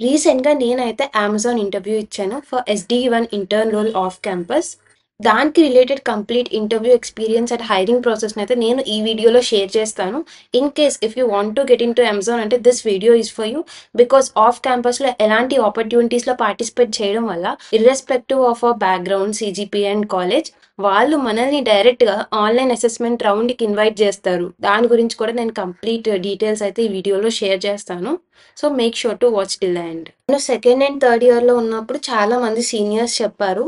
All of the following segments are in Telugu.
రీసెంట్‌గా నేనైతే అమెజాన్ ఇంటర్వ్యూ ఇచ్చాను for SD1 intern role off campus. దానికి related complete interview experience and hiring ప్రాసెస్‌నైతే నేను ఈ వీడియోలో షేర్ చేస్తాను. In case if you want to get into Amazon అంటే this video is for you. Because of క్యాంపస్‌లో ఎలాంటి ఆపర్చునిటీస్‌లో పార్టిసిపేట్ చేయడం వల్ల irrespective of our background, CGPA and college వాళ్ళు మనల్ని డైరెక్ట్‌గా ఆన్‌లైన్ అసెస్మెంట్ రౌండ్‌కి ఇన్వైట్ చేస్తారు. దాని గురించి కూడా నేను కంప్లీట్ డీటెయిల్స్ అయితే ఈ వీడియోలో షేర్ చేస్తాను. So make sure to watch till the end. నేను సెకండ్ అండ్ థర్డ్ ఇయర్లో ఉన్నప్పుడు చాలా మంది సీనియర్స్ చెప్పారు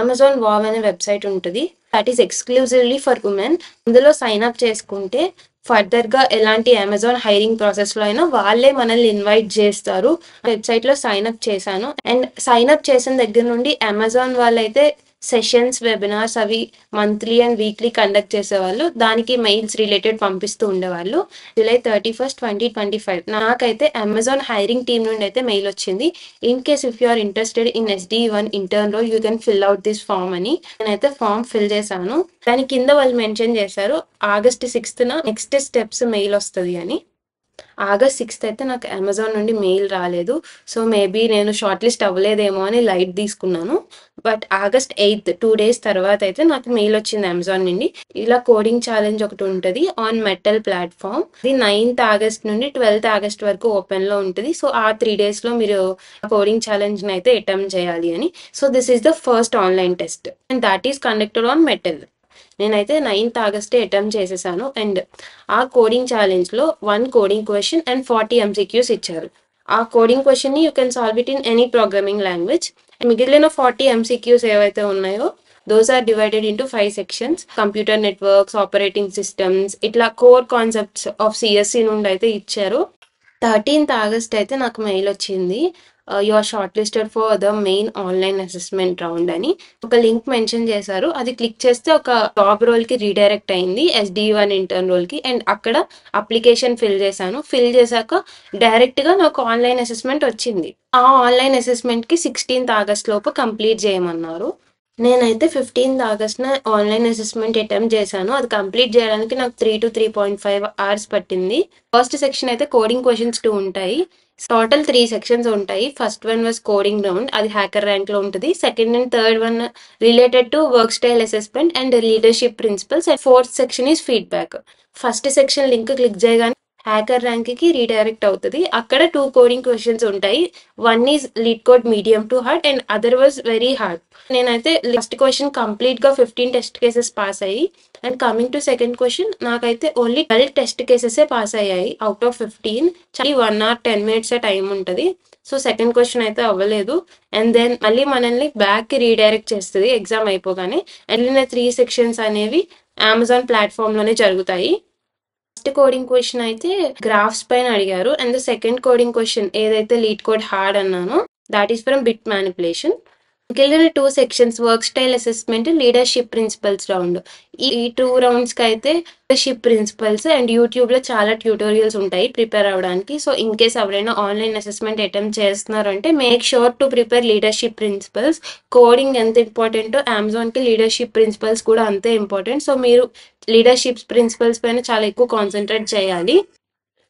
అమెజాన్ వావ్ అనే వెబ్సైట్ ఉంటుంది, that is exclusively for women. అందులో సైన్ అప్ చేసుకుంటే ఫర్దర్గా ఎలాంటి అమెజాన్ హైరింగ్ ప్రాసెస్లో అయినా వాళ్ళే మనల్ని ఇన్వైట్ చేస్తారు. వెబ్సైట్లో సైన్ అప్ చేశాను అండ్ సైన్ అప్ చేసిన దగ్గర నుండి అమెజాన్ వాళ్ళైతే సెషన్స్, వెబినార్స్ అవి మంత్లీ అండ్ వీక్లీ కండక్ట్ చేసేవాళ్ళు. దానికి మెయిల్స్ రిలేటెడ్ పంపిస్తూ ఉండేవాళ్ళు. July 31st, 2025 నాకైతే అమెజాన్ హైరింగ్ టీమ్ నుండి అయితే మెయిల్ వచ్చింది. In case if you are interested in SD1 intern role you can fill out this form అని. నేనైతే ఫామ్ ఫిల్ చేశాను. దాని కింద వాళ్ళు మెన్షన్ చేశారు August 6th next steps mail వస్తుంది అని. August 6th అయితే నాకు అమెజాన్ నుండి మెయిల్ రాలేదు. సో మేబీ నేను షార్ట్ లిస్ట్ అవ్వలేదేమో అని లైట్ తీసుకున్నాను. బట్ August 8th 2 days తర్వాత అయితే నాకు మెయిల్ వచ్చింది అమెజాన్ నుండి. ఇలా కోడింగ్ ఛాలెంజ్ ఒకటి ఉంటుంది ఆన్ మెటల్ ప్లాట్ఫామ్. ఇది 9th August నుండి 12th August వరకు ఓపెన్లో ఉంటుంది. సో ఆ 3 daysలో మీరు కోడింగ్ ఛాలెంజ్ని అయితే అటెంప్ట్ చేయాలి అని. So this is the first online test and that is conducted on Mettl. నేనైతే 9th August అటెంప్ట్ చేసేసాను అండ్ ఆ కోడింగ్ ఛాలెంజ్లో 1 కోడింగ్ క్వశ్చన్ అండ్ 40 MCQs ఇచ్చారు. ఆ కోడింగ్ క్వశ్చన్ని you can solve it in any programming language. మిగిలిన 40 MCQs ఏవైతే ఉన్నాయో those are divided into 5 sections. Computer networks, operating systems, ఇట్లా కోర్ కాన్సెప్ట్స్ ఆఫ్ CSE నుండి అయితే ఇచ్చారు. 13th August అయితే నాకు మెయిల్ వచ్చింది, you are shortlisted for the main online assessment round అని ఒక లింక్ మెన్షన్ చేశారు. అది క్లిక్ చేస్తే ఒక జాబ్ రోల్కి రీడైరెక్ట్ అయింది, SD1 ఇంటర్న్ రోల్కి. అండ్ అక్కడ అప్లికేషన్ ఫిల్ చేశాను. ఫిల్ చేశాక డైరెక్ట్గా నాకు ఆన్లైన్ అసెస్మెంట్ వచ్చింది. ఆ ఆన్లైన్ అసెస్మెంట్కి 16th August లోపు కంప్లీట్ చేయమన్నారు. నేనైతే 15th August online assessment attempt చేశాను. అది కంప్లీట్ చేయడానికి నాకు 3 to 3.5 hours పట్టింది. ఫస్ట్ సెక్షన్ అయితే కోడింగ్ క్వశ్చన్స్ 2 ఉంటాయి. టోటల్ 3 sections ఉంటాయి. First one was coding round, అది హ్యాకర్ ర్యాంక్లో ఉంటుంది. Second and third one related to work style assessment and leadership principles. And fourth section is feedback. First section link click చేయగానే హ్యాకర్ ర్యాంక్కి రీడైరెక్ట్ అవుతుంది. అక్కడ 2 కోడింగ్ క్వశ్చన్స్ ఉంటాయి. One is LeetCode medium to hard and other was very hard. నేనైతే ఫస్ట్ క్వశ్చన్ కంప్లీట్గా 15 టెస్ట్ కేసెస్ పాస్ అయ్యి and coming to second question నాకైతే ఓన్లీ 12 టెస్ట్ కేసెసే పాస్ అయ్యాయి out of 15. 1 hour 10 minutes time ఉంటుంది. సో సెకండ్ క్వశ్చన్ అయితే అవ్వలేదు. అండ్ దెన్ మళ్ళీ మనల్ని బ్యాక్కి రీడైరెక్ట్ చేస్తుంది ఎగ్జామ్ అయిపోగానే. వెళ్ళిన 3 sections అనేవి అమెజాన్ ప్లాట్ఫామ్లోనే జరుగుతాయి. ఫస్ట్ కోడింగ్ క్వశ్చన్ అయితే గ్రాఫ్స్ పైన అడిగారు and the second coding question ఏదైతే లీడ్ కోడ్ హార్డ్ అన్నానో that is from bit manipulation. మిగిలిన 2 sections work style assessment, leadership principles round. ఈ 2 roundsకి అయితే లీడర్షిప్ ప్రిన్సిపల్స్ అండ్ యూట్యూబ్లో చాలా ట్యూటోరియల్స్ ఉంటాయి ప్రిపేర్ అవ్వడానికి. సో ఇన్ కేస్ ఎవరైనా ఆన్లైన్ అసెస్మెంట్ అటెంప్ట్ చేస్తున్నారు అంటే make sure to prepare leadership principles. Coding ఎంత ఇంపార్టెంటో అమెజాన్కి లీడర్షిప్ ప్రిన్సిపల్స్ కూడా అంతే ఇంపార్టెంట్. సో మీరు లీడర్షిప్ ప్రిన్సిపల్స్ పైన చాలా ఎక్కువ కాన్సన్ట్రేట్ చేయాలి.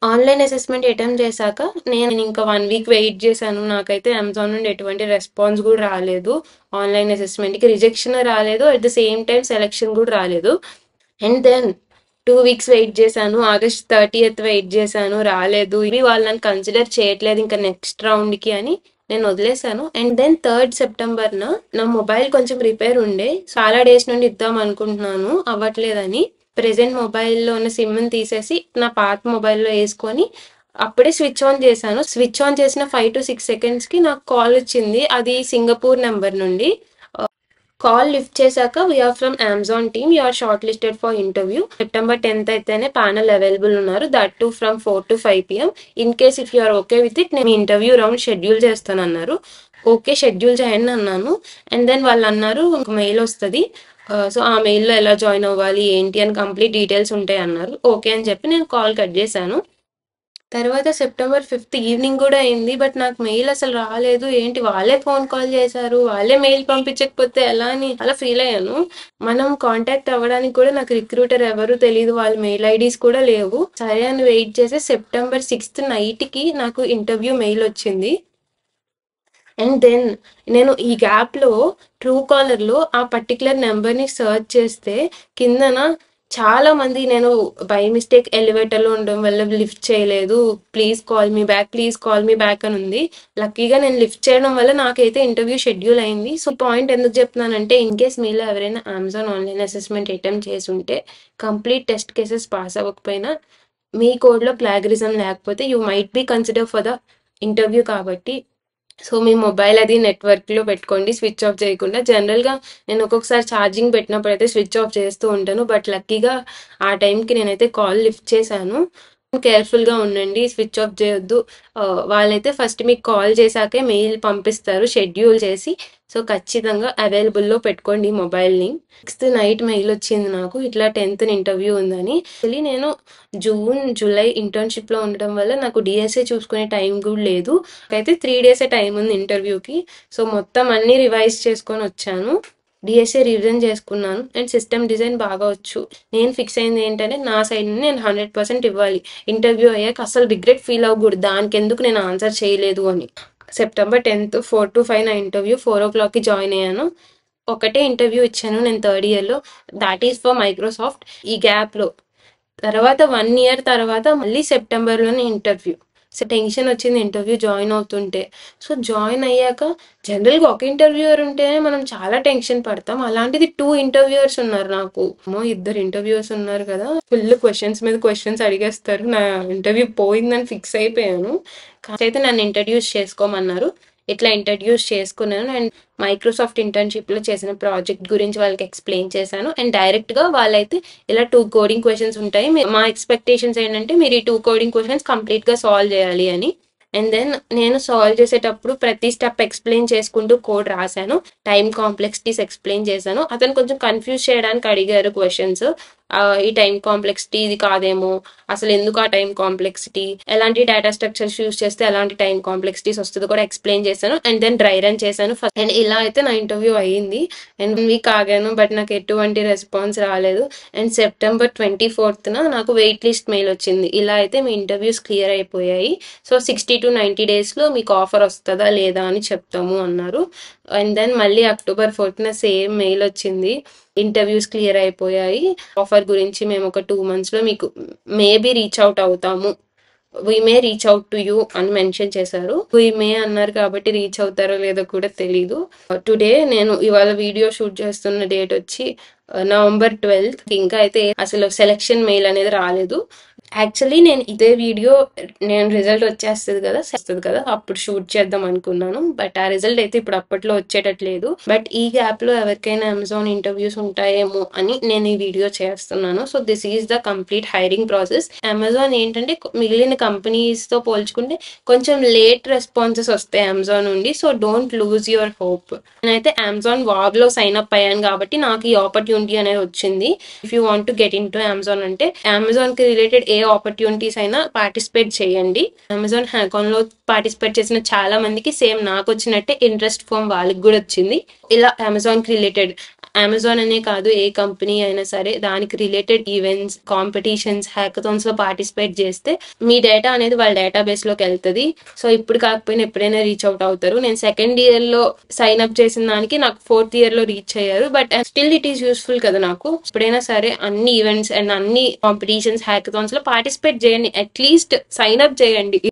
ఆన్లైన్ అసెస్మెంట్ అటెంప్ట్ చేశాక నేను ఇంకా 1 week వెయిట్ చేశాను. నాకైతే అమెజాన్ నుండి ఎటువంటి రెస్పాన్స్ కూడా రాలేదు. ఆన్లైన్ అసెస్మెంట్కి రిజెక్షన్ రాలేదు, at the same time selection కూడా రాలేదు. అండ్ దెన్ 2 weeks వెయిట్ చేశాను. August 30th వెయిట్ చేశాను, రాలేదు. ఇవి వాళ్ళు నన్ను కన్సిడర్ చేయట్లేదు ఇంకా నెక్స్ట్ రౌండ్కి అని నేను వదిలేశాను. అండ్ దెన్ 3rd September నా మొబైల్ కొంచెం రిపేర్ ఉండే, చాలా డేస్ నుండి ఇద్దాం అనుకుంటున్నాను, అవ్వట్లేదని ప్రెజెంట్ మొబైల్లో ఉన్న సిమ్ని తీసేసి నా పాత మొబైల్లో వేసుకొని అప్పుడే స్విచ్ ఆన్ చేశాను. స్విచ్ ఆన్ చేసిన 5 to 6 secondsకి నాకు కాల్ వచ్చింది. అది సింగపూర్ నెంబర్ నుండి. కాల్ లిఫ్ట్ చేశాక we're from Amazon team, you're shortlisted for interview. September 10th అయితేనే ప్యానల్ అవైలబుల్ ఉన్నారు, that to from 4 to 5 PM. In case if you're okay with it నేను ఇంటర్వ్యూ రౌండ్ షెడ్యూల్ చేస్తాను అన్నారు. ఓకే షెడ్యూల్ చేయండి అన్నాను. అండ్ దెన్ వాళ్ళు అన్నారు మెయిల్ వస్తుంది, సో ఆ మెయిల్లో ఎలా జాయిన్ అవ్వాలి ఏంటి అని కంప్లీట్ డీటెయిల్స్ ఉంటాయి అన్నారు. ఓకే అని చెప్పి నేను కాల్ కట్ చేశాను. తర్వాత September 5th ఈవినింగ్ కూడా అయింది, బట్ నాకు మెయిల్ అసలు రాలేదు. ఏంటి వాళ్ళే ఫోన్ కాల్ చేశారు, వాళ్ళే మెయిల్ పంపించకపోతే ఎలా అని అలా ఫీల్ అయ్యాను. మనం కాంటాక్ట్ అవ్వడానికి కూడా నాకు రిక్రూటర్ ఎవరు తెలియదు, వాళ్ళ మెయిల్ ఐడీస్ కూడా లేవు. సరే అని వెయిట్ చేసి September 6th నైట్కి నాకు ఇంటర్వ్యూ మెయిల్ వచ్చింది. అండ్ దెన్ నేను ఈ గ్యాప్‌లో ట్రూ కాలర్‌లో ఆ పర్టిక్యులర్ నంబర్‌ని సెర్చ్ చేస్తే కిందన చాలా మంది నేను బై మిస్టేక్ ఎలివేటర్‌లో ఉండడం వల్ల లిఫ్ట్ చేయలేదు. ప్లీజ్ కాల్ మీ బ్యాక్ అని ఉంది. లక్కీగా నేను లిఫ్ట్ చేయడం వల్ల నాకైతే ఇంటర్వ్యూ షెడ్యూల్ అయింది. సో, పాయింట్ ఎందుకు చెప్తున్నానంటే ఇన్‌కేస్ మీలో ఎవరైనా అమెజాన్ ఆన్‌లైన్ అసెస్మెంట్ అటెంప్ట్ చేసుంటే కంప్లీట్ టెస్ట్ కేసెస్ పాస్ అవ్వకపోయినా మీ కోడ్‌లో ప్లాగరిజం లేకపోతే you might be consider for the interview కాబట్టి సో, మీ మొబైల్ అది నెట్వర్క్‌లో పెట్టుకోండి. స్విచ్ ఆఫ్ చేయకుండా. జనరల్‌గా నేను ఒక్కొక్కసారి ఛార్జింగ్ పెట్టినప్పుడైతే స్విచ్ ఆఫ్ చేస్తూ ఉంటాను. బట్ లక్కీగా ఆ టైంకి నేనైతే కాల్ లిఫ్ట్ చేశాను. కేర్‌ఫుల్‌గా ఉండండి. స్విచ్ ఆఫ్ చేయొద్దు. వాళ్ళైతే ఫస్ట్ మీకు కాల్ చేశాకే మెయిల్ పంపిస్తారు షెడ్యూల్ చేసి. సో, ఖచ్చితంగా అవైలబుల్‌లో పెట్టుకోండి మొబైల్‌ని. 6థ్ నైట్ మెయిల్ వచ్చింది నాకు. ఇట్లా 10థ్ ఇంటర్వ్యూ ఉందని. యాక్చువల్లీ నేను జూన్, జూలై ఇంటర్న్‌షిప్‌లో ఉండడం వల్ల నాకు డీఎస్ఏ చూసుకునే టైం కూడా లేదు. నాకైతే 3 డేసే టైం ఉంది ఇంటర్వ్యూకి. సో, మొత్తం అన్నీ రివైజ్ చేసుకొని వచ్చాను. డీఎస్ఏ రివిజన్ చేసుకున్నాను. అండ్ సిస్టమ్ డిజైన్ బాగా వచ్చు. నేను ఫిక్స్ అయింది ఏంటంటే నా సైడ్ నుండి నేను 100% ఇవ్వాలి. ఇంటర్వ్యూ అయ్యాక అసలు రిగ్రెట్ ఫీల్ అవ్వకూడదు. దానికెందుకు నేను ఆన్సర్ చేయలేదు అని. సెప్టెంబర్ 10th 4-5 నా ఇంటర్వ్యూ. 4:00కి జాయిన్ అయ్యాను. ఒకటే ఇంటర్వ్యూ ఇచ్చాను నేను థర్డ్ ఇయర్‌లో. That is for Microsoft. ఈ గ్యాప్‌లో తర్వాత 1 ఇయర్ తర్వాత మళ్ళీ సెప్టెంబర్‌లోనే ఇంటర్వ్యూ. సో, టెన్షన్ వచ్చింది ఇంటర్వ్యూ జాయిన్ అవుతుంటే. సో, జాయిన్ అయ్యాక జనరల్‌గా ఒక ఇంటర్వ్యూయర్ ఉంటేనే మనం చాలా టెన్షన్ పడతాం. అలాంటిది 2 ఇంటర్వ్యూయర్స్ ఉన్నారు నాకు. అమ్మో! ఇద్దరు ఇంటర్వ్యూయర్స్ ఉన్నారు కదా! ఫుల్ క్వెషన్స్ మీద క్వెషన్స్ అడిగేస్తారు. నా ఇంటర్వ్యూ పోయిందని ఫిక్స్ అయిపోయాను. కాకపోతే నన్ను ఇంట్రడ్యూస్ చేసుకోమన్నారు. ఇట్లా ఇంట్రడ్యూస్ చేసుకున్నాను. అండ్ మైక్రోసాఫ్ట్ ఇంటర్న్‌షిప్‌లో చేసిన ప్రాజెక్ట్ గురించి వాళ్ళకి ఎక్స్‌ప్లెయిన్ చేశాను. అండ్ డైరెక్ట్‌గా వాళ్ళైతే ఇలా 2 కోడింగ్ క్వెషన్స్ ఉంటాయి. మా ఎక్స్‌పెక్టేషన్స్ ఏంటంటే మీరు ఈ 2 కోడింగ్ క్వెషన్స్ కంప్లీట్‌గా సాల్వ్ చేయాలి అని. అండ్ దెన్ నేను సాల్వ్ చేసేటప్పుడు ప్రతి స్టెప్ ఎక్స్‌ప్లెయిన్ చేసుకుంటూ కోడ్ రాశాను. టైమ్ కాంప్లెక్సిటీస్ ఎక్స్‌ప్లెయిన్ చేశాను. అతను కొంచెం కన్‌ఫ్యూజ్ చేయడానికి అడిగారు క్వెషన్స్. ఈ టైమ్ కాంప్లెక్సిటీ ఇది కాదేమో, అసలు ఎందుకు ఆ టైమ్ కాంప్లెక్సిటీ, ఎలాంటి డేటా స్ట్రక్చర్స్ యూస్ చేస్తే ఎలాంటి టైమ్ కాంప్లెక్సిటీస్ వస్తుందో కూడా ఎక్స్‌ప్లెయిన్ చేశాను. అండ్ దెన్ డ్రై రన్ చేశాను ఫస్ట్. అండ్ ఇలా అయితే నా ఇంటర్వ్యూ అయ్యింది. అండ్ 1 వీక్ ఆగాను. బట్ నాకు ఎటువంటి రెస్పాన్స్ రాలేదు. అండ్ సెప్టెంబర్ 24న నాకు వెయిట్ లిస్ట్ మెయిల్ వచ్చింది. ఇలా అయితే మీ ఇంటర్వ్యూస్ క్లియర్ అయిపోయాయి. సో, 60-90 డేస్‌లో మీకు ఆఫర్ వస్తదా లేదా అని చెప్తాము అన్నారు. అండ్ దెన్ మళ్ళీ అక్టోబర్ 4న సేమ్ మెయిల్ వచ్చింది. ఇంటర్వ్యూస్ క్లియర్ అయిపోయాయి. ఆఫర్ గురించి మేము ఒక 2 మంత్స్‌లో మీకు మేబీ రీచ్ అవుట్ అవుతాము. We may reach out to you అని మెన్షన్ చేశారు. వి మే అన్నారు కాబట్టి రీచ్ అవుతారో లేదో కూడా తెలీదు. టుడే నేను ఇవాళ వీడియో షూట్ చేస్తున్న డేట్ వచ్చి నవంబర్ 12th. ఇంకా అయితే అసలు సెలక్షన్ మెయిల్ అనేది రాలేదు. యాక్చువల్లీ నేను ఇదే వీడియో నేను రిజల్ట్ వస్తుంది కదా అప్పుడు షూట్ చేద్దాం అనుకున్నాను. బట్ ఆ రిజల్ట్ అయితే ఇప్పుడు అప్పట్లో వచ్చేటట్లేదు. బట్ ఈ గ్యాప్ లో ఎవరికైనా అమెజాన్ ఇంటర్వ్యూస్ ఉంటాయేమో అని నేను ఈ వీడియో చేస్తున్నాను. So this is the complete hiring process. Amazon ఏంటంటే మిగిలిన కంపెనీస్ తో పోల్చుకుంటే కొంచెం లేట్ రెస్పాన్సెస్ వస్తాయి అమెజాన్ నుండి. So don't lose your hope. నేనైతే అమెజాన్ వావ్ లో సైన్ అప్ అయ్యాను కాబట్టి నాకు ఈ ఆపర్చునిటీ అనేది వచ్చింది. If you want to get in to Amazon అంటే అమెజాన్ కి రిలేటెడ్ ఏ ఆపర్చునిటీస్ అయినా పార్టిసిపేట్ చేయండి. అమెజాన్ హ్యాకాన్ లో పార్టిసిపేట్ చేసిన చాలా మందికి సేమ్ నాకు వచ్చినట్టే ఇంట్రెస్ట్ ఫామ్ వాళ్ళకి కూడా వచ్చింది. ఇలా అమెజాన్ కి రిలేటెడ్, అమెజాన్ అనే కాదు ఏ కంపెనీ అయినా సరే దానికి రిలేటెడ్ ఈవెంట్స్, కాంపిటీషన్స్, హ్యాకథాన్స్ లో పార్టిసిపేట్ చేస్తే మీ డేటా అనేది వాళ్ళ డేటాబేస్ లోకి వెళ్తుంది. సో ఇప్పుడు కాకపోయినా ఎప్పుడైనా రీచ్ అవుట్ అవుతారు. నేను సెకండ్ ఇయర్ లో సైన్ అప్ చేసిన దానికి నాకు 4th ఇయర్ లో రీచ్ అయ్యారు. But still it is useful కదా నాకు. ఎప్పుడైనా సరే అన్ని ఈవెంట్స్ అండ్ అన్ని కాంపిటీషన్స్, హ్యాకథాన్స్ లో పార్టిసిపేట్ చేయండి. అట్లీస్ట్ సైన్ అప్ చేయండి.